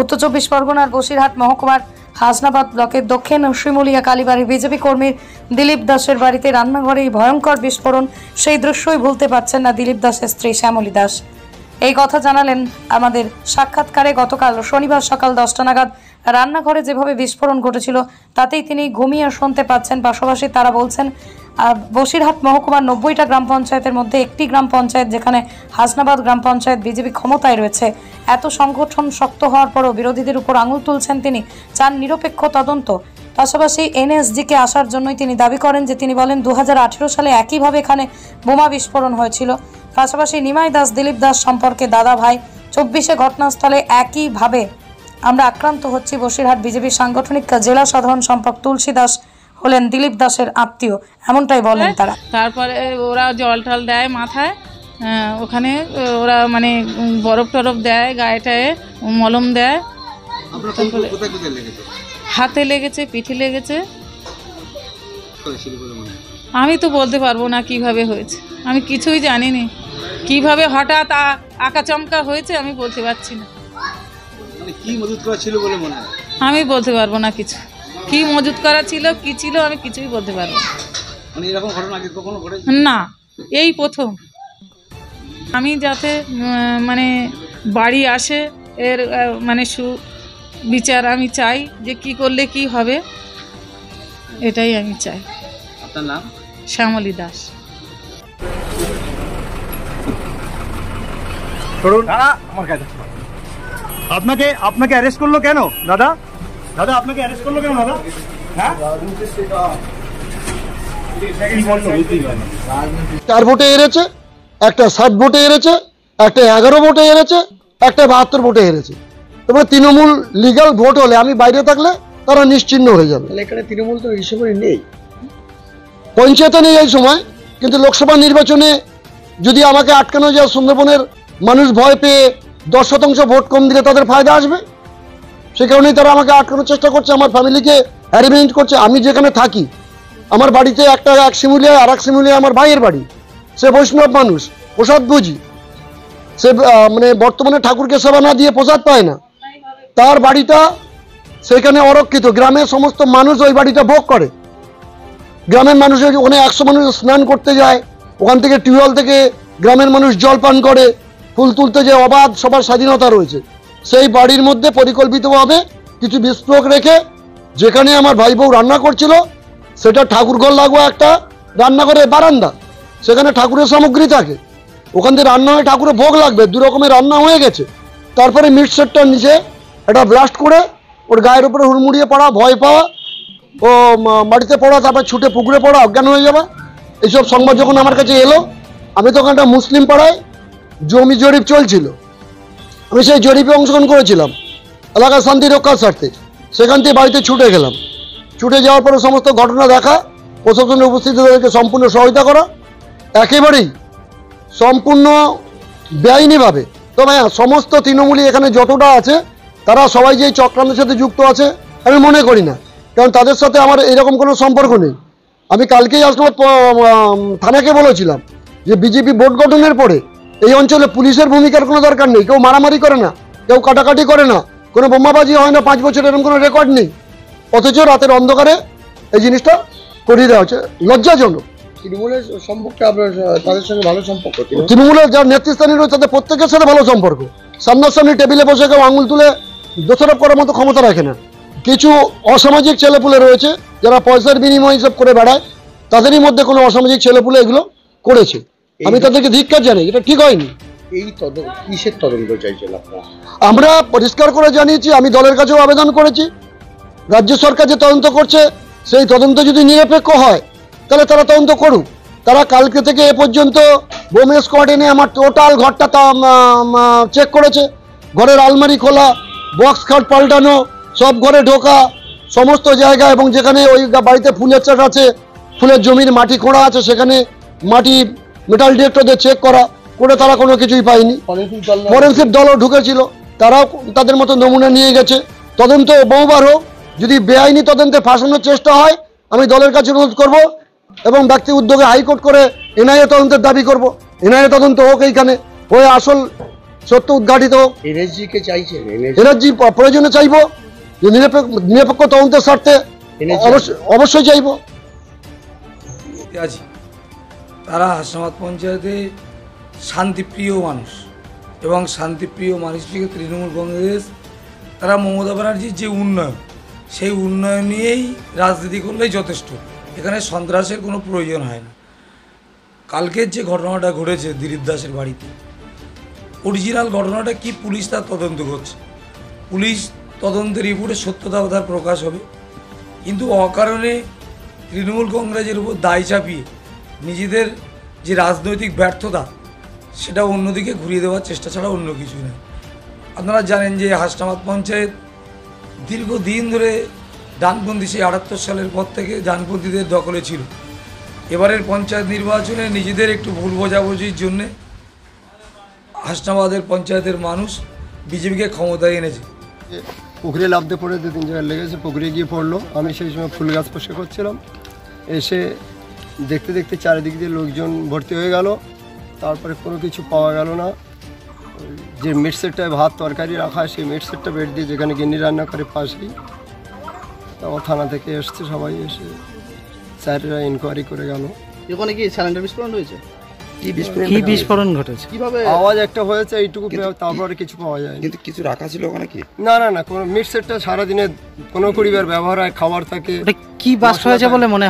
উত্তর 24 পরগনার বসিরহাট মহকুমার হাসনাবাদ ব্লকের দক্ষিণ শিমুলিয়া কালীবাড়ির বিজেপি কর্মীর দিলীপ দাসের বাড়িতে রান্নাঘরে এই ভয়ঙ্কর বিস্ফোরণ, সেই দৃশ্যই ভুলতে পারছেন না দিলীপ দাসের স্ত্রী শ্যামলী দাস। এই কথা জানালেন আমাদের সাক্ষাৎকারে। গতকাল শনিবার সকাল 10টা নাগাদ রান্নাঘরে যেভাবে বিস্ফোরণ ঘটেছিল তাতেই তিনি ঘুমিয়ে শুনতে পাচ্ছেন। পাশাপাশি তারা বলছেন বসিরহাট মহকুমার 90টা গ্রাম পঞ্চায়েতের মধ্যে একটি গ্রাম পঞ্চায়েত, যেখানে হাসনাবাদ গ্রাম পঞ্চায়েত বিজেপি ক্ষমতায় রয়েছে, এত সংগঠন শক্ত হওয়ার পরও বিরোধীদের উপর আঙুল তুলছেন তিনি। চান নিরপেক্ষ তদন্ত। পাশাপাশি এনএসজিকে আসার জন্যই তিনি দাবি করেন যে তিনি বলেন 2018 সালে একইভাবে এখানে বোমা বিস্ফোরণ হয়েছিল। পাশাপাশি নিমাই দাস দিলীপ দাস সম্পর্কে দাদা ভাই। 24-এ ঘটনাস্থলে একইভাবে আমরা আক্রান্ত হচ্ছি। বসিরহাট বিজেপির সাংগঠনিক জেলা সাধারণ সম্পাদক তুলসী দাস হলেন দিলীপ দাসের আত্মীয়, এমনটাই বলেন তারা। তারপরে ওরা জল টল দেয় মাথায়, ওখানে ওরা মানে বরফ টরফ দেয়, গায়েটায় মলম দেয়। হাতে লেগেছে, পিঠে লেগেছে। আমি তো বলতে পারবো না কিভাবে হয়েছে, আমি কিছুই জানিনি। কিভাবে হঠাৎ আকাচমকা হয়েছে আমি বলতে পারছি না। আমি বলতে পারবো না কিছু, কি মজুত করা ছিল, কি ছিল, আমি কিছুই বলতে পারবো না। এই প্রথম। আমি যাতে মানে বাড়ি আসে এর মানে বিচার আমি চাই, যে কি করলে কি হবে, এটাই আমি চাই। আপনার নাম? শ্যামলী দাস। আপনাকে অ্যারেস্ট করলো কেন দাদা? দাদা আপনাকে অ্যারেস্ট করলো কেন দাদা? হ্যাঁ, 4 ভোটে হেরেছে, একটা 7 ভোটে হেরেছে, একটা 11 ভোটে হেরেছে, একটা 72 ভোটে হেরেছে। তবে তৃণমূল লিগ্যাল ভোট হলে আমি বাইরে থাকলে তারা নিশ্চিহ্ন হয়ে যাবে। এখানে তৃণমূল তো হিসেবে নেই, পঞ্চায়েতে নেই এই সময়, কিন্তু লোকসভা নির্বাচনে যদি আমাকে আটকানো যায়, সুন্দরবনের মানুষ ভয় পেয়ে 10% ভোট কম দিলে তাদের ফায়দা আসবে। সে কারণেই তারা আমাকে আটকানোর চেষ্টা করছে, আমার ফ্যামিলিকে অ্যারেঞ্জ করছে। আমি যেখানে থাকি, আমার বাড়িতে এক শিমুলিয়া, আর এক শিমুলিয়া আমার ভাইয়ের বাড়ি। সে বৈষ্ণব মানুষ, প্রসাদ বুঝি, সে মানে বর্তমানে ঠাকুরকে সেবা না দিয়ে প্রসাদ পায় না। তার বাড়িটা সেখানে অরক্ষিত, গ্রামের সমস্ত মানুষ ওই বাড়িটা ভোগ করে। গ্রামের মানুষের ওখানে 100 মানুষ স্নান করতে যায়, ওখান থেকে টিউবওয়েল থেকে গ্রামের মানুষ জল পান করে, ফুল তুলতে যায়, অবাধ সবার স্বাধীনতা রয়েছে। সেই বাড়ির মধ্যে পরিকল্পিতভাবে কিছু বিস্ফোরক রেখে, যেখানে আমার ভাই বউ রান্না করছিল সেটা ঠাকুরঘর লাগোয়া একটা রান্নাঘরের বারান্দা, সেখানে ঠাকুরের সামগ্রী থাকে, ওখান থেকে রান্না হয়ে ঠাকুরের ভোগ লাগবে, 2 রকমের রান্না হয়ে গেছে। তারপরে মিট সেটটার নিচে একটা ব্লাস্ট করে ওর গায়ের উপরে হুড়মুড়িয়ে পড়া, ভয় পাওয়া, ও মাটিতে পড়া, তারপর ছুটে পুকুরে পড়া, অজ্ঞান হয়ে যাওয়া। এইসব সংবাদ যখন আমার কাছে এলো, আমি তখন একটা মুসলিম পাড়ায় জমি জরিপ চলছিল, আমি সেই জরিপে অংশগ্রহণ করেছিলাম এলাকার শান্তি রক্ষার স্বার্থে। সেখান থেকে বাড়িতে ছুটে গেলাম। ছুটে যাওয়ার পরে সমস্ত ঘটনা দেখা, প্রশাসনের উপস্থিতিদেরকে সম্পূর্ণ সহায়তা করা, একেবারেই সম্পূর্ণ বেআইনিভাবে। তবে সমস্ত তৃণমূলী এখানে যতটা আছে তারা সবাই যে চক্রান্তের সাথে যুক্ত আছে আমি মনে করি না, কারণ তাদের সাথে আমার এরকম কোনো সম্পর্ক নেই। আমি কালকেই হাসনাবাদ থানাকে বলেছিলাম যে বিজেপি ভোট গঠনের পরে এই অঞ্চলে পুলিশের ভূমিকার কোনো দরকার নেই। কেউ মারামারি করে না, কেউ কাটাকাটি করে না, কোনো বোমাবাজি হয় না, 5 বছর এরকম কোনো রেকর্ড নেই। অথচ রাতের অন্ধকারে এই জিনিসটা করিয়ে দেওয়া হচ্ছে, লজ্জাজনক। তৃণমূলের সম্পর্কে আপনার তাদের সঙ্গে ভালো সম্পর্ক? তৃণমূলের যারা নেতৃস্থানীয় রয়েছে তাদের প্রত্যেকের সাথে ভালো সম্পর্ক। সামনাসামনি টেবিলে বসে কেউ আঙুল তুলে দোষারোপ করার মতো ক্ষমতা রাখে না। কিছু অসামাজিক ছেলেপুলে রয়েছে যারা পয়সার বিনিময় হিসাব করে বেড়ায়, তাদেরই মধ্যে কোনো অসামাজিক ছেলেপুলে এগুলো করেছে। আমি তাদেরকে ধিক্কার জানাই, এটা ঠিক হয়নি। এই কিসের তদন্ত চাইছেন আপনারা? আমরা পরিষ্কার করে জানিয়েছি, আমি দলের কাছেও আবেদন করেছি। রাজ্য সরকার যে তদন্ত করছে সেই তদন্ত যদি নিরপেক্ষ হয় তাহলে তারা তদন্ত করুক। তারা কালকে থেকে এ পর্যন্ত বোম স্কোয়াড এনে আমার টোটাল ঘরটা চেক করেছে। ঘরের আলমারি খোলা, বক্স খাট পাল্টানো, সব ঘরে ঢোকা, সমস্ত জায়গা, এবং যেখানে ওই বাড়িতে ফুলের চাষ আছে, ফুলের জমির মাটি খোঁড়া আছে, সেখানে মাটি মেটাল ডিটেক্টর চেক করা করে তারা কোনো কিছুই পায়নি। ফরেন্সিক দলও ঢুকেছিল, তারাও তাদের মতো নমুনা নিয়ে গেছে। তদন্ত বহুবার হোক, যদি বেআইনি তদন্তে ফাঁসানোর চেষ্টা হয় আমি দলের কাছে অনুরোধ করব এবং ব্যক্তি উদ্যোগে হাইকোর্ট করে এনআইএ তদন্তের দাবি করব। এনআইএ তদন্ত হোক এইখানে, হয়ে আসল সত্য উদ্ঘাটিত হোক। এনএসজি কে চাইছেন? এনার্জি প্রয়োজনে চাইবো, যে নিরপেক্ষ তদন্তের স্বার্থে অবশ্যই চাইবো। আছি তারা হাসনাবাদ পঞ্চায়েতে শান্তিপ্রিয় মানুষ, এবং শান্তিপ্রিয় মানুষটিকে তৃণমূল কংগ্রেস তারা মমতা ব্যানার্জির যে উন্নয়ন, সেই উন্নয়ন নিয়েই রাজনীতি করলেই যথেষ্ট, এখানে সন্ত্রাসের কোনো প্রয়োজন হয় না। কালকের যে ঘটনাটা ঘটেছে দিলীপ দাসের বাড়িতে, অরিজিনাল ঘটনাটা কি পুলিশ তার তদন্ত করছে, পুলিশ তদন্তের রিপোর্টে সত্যতা তার প্রকাশ হবে, কিন্তু অকারণে তৃণমূল কংগ্রেসের উপর দায় চাপিয়ে নিজেদের যে রাজনৈতিক ব্যর্থতা সেটা অন্যদিকে ঘুরিয়ে দেওয়ার চেষ্টা ছাড়া অন্য কিছু নয়। আপনারা জানেন যে হাসনাবাদ পঞ্চায়েত দীর্ঘদিন ধরে ডানপন্থী, সেই 78 সালের পর থেকে ডানপন্থীদের দখলে ছিল। এবারের পঞ্চায়েত নির্বাচনে নিজেদের একটু ভুল বোঝাবুঝির জন্যে হাসনাবাদের পঞ্চায়েতের মানুষ বিজেপিকে ক্ষমতায় এনেছে। পুকুরে লাফতে পড়ে 2-3 জায়গায় লেগেছে, পুকুরে গিয়ে পড়লো। আমি সেই সময় ফুল গাছ পরিষ্কার করছিলাম, এসে দেখতে দেখতে চারিদিক দিয়ে লোকজন ভর্তি হয়ে গেল। তারপরে কোনো কিছু পাওয়া গেল না। যে মিট সেটটায় ভাত তরকারি রাখা, সেই মিট সেটটা বেড দিয়ে যেখানে গিন্নি রান্না করে পাশেই, তারপর থানা থেকে এসছে সবাই, এসে স্যারেরা ইনকোয়ারি করে গেল। ওখানে কি সিলিন্ডার বিস্ফোরণ হয়েছে? কি বিস্ফোরণ ঘটেছে? কিভাবে আওয়াজ একটা হয়েছে এইটুকু, তারপরে কিছু পাওয়া যায় কিন্তু কিছু রাখা ছিল ওখানে কি? না না না, কোনো মিট সেটটা সারাদিনে 15-20 বার ব্যবহার হয়, খাবার থাকে। কি বাস্ট হয়েছে বলে মনে হয়?